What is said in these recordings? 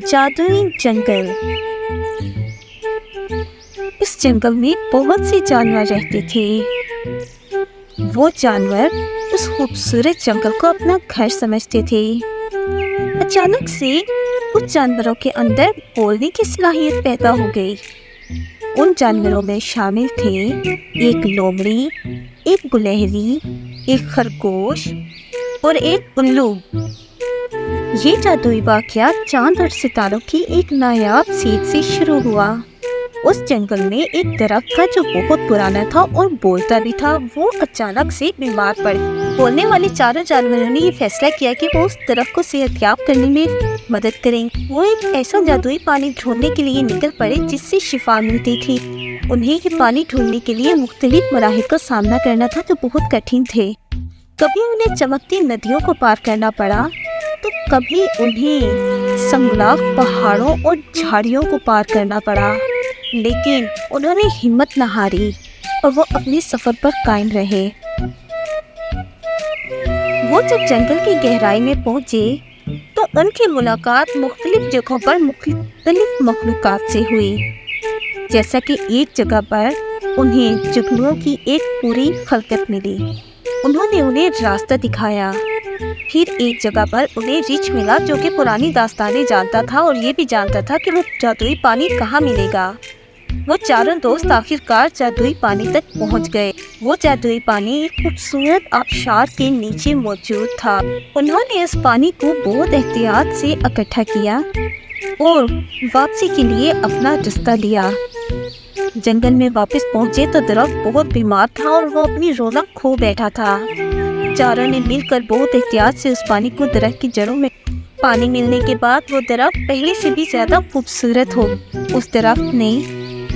जादुई जंगल। इस जंगल में बहुत से जानवर रहते थे। वो जानवर उस खूबसूरत जंगल को अपना घर समझते थे। अचानक से कुछ जानवरों के अंदर बोलने की सलाहियत पैदा हो गई। उन जानवरों में शामिल थे एक लोमड़ी, एक गुलहरी, एक खरगोश और एक उल्लू। ये जादुई वाक़या चांद और सितारों की एक नायाब सीख से शुरू हुआ। उस जंगल में एक दरख्त था जो बहुत पुराना था और बोलता भी था। वो अचानक से बीमार पड़ गया। बोलने वाले चारों जानवरों ने ये फैसला किया कि वो उस दरख्त को सेहतयाब करने में मदद करेंगे। वो एक ऐसा जादुई पानी ढूंढने के लिए निकल पड़े जिससे शिफा मिलती थी। उन्हें ये पानी ढूंढने के लिए मुख्तलिफ मराहिल का सामना करना था जो बहुत कठिन थे। कभी उन्हें चमकती नदियों को पार करना पड़ा तो कभी उन्हें संगलाफ पहाड़ों और झाड़ियों को पार करना पड़ा, लेकिन उन्होंने हिम्मत न हारी और वो अपने सफर पर कायम रहे। वो जब जंगल की गहराई में पहुंचे तो उनकी मुलाकात मुख्तलिफ जगहों पर मुख्तलिफ मखलूकात से हुई। जैसा कि एक जगह पर उन्हें जुगनुओं की एक पूरी खलकत मिली। उन्होंने उन्हें रास्ता दिखाया। फिर एक जगह पर उन्हें रिछ मिला जो कि पुरानी दास्तानें जानता था और ये भी जानता था कि वो जादुई पानी कहाँ मिलेगा। वो चारों दोस्त आखिरकार जादुई पानी तक पहुंच गए। वो जादुई पानी एक खूबसूरत आबशार के नीचे मौजूद था। उन्होंने इस पानी को बहुत एहतियात से इकट्ठा किया और वापसी के लिए अपना रास्ता लिया। जंगल में वापस पहुंचे तो दरख्त बहुत बीमार था और वो अपनी रौनक खो बैठा था। चारों ने मिलकर बहुत एहतियात से उस पानी को दरख्त की जड़ों में। पानी मिलने के बाद वो दरख्त पहले से भी ज्यादा खूबसूरत हो। उस दरख्त ने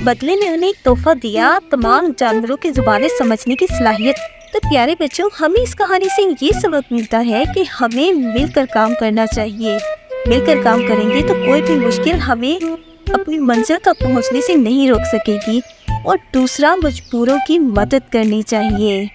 बदले में उन्हें एक तोहफा दिया, तमाम जानवरों की जुबानें समझने की सलाहियत। तो प्यारे बच्चों, हमें इस कहानी से ये सबक मिलता है कि हमें मिलकर काम करना चाहिए। मिलकर काम करेंगे तो कोई भी मुश्किल हमें अपनी मंजिल तक पहुंचने से नहीं रोक सकेगी और दूसरा मजबूरों की मदद करनी चाहिए।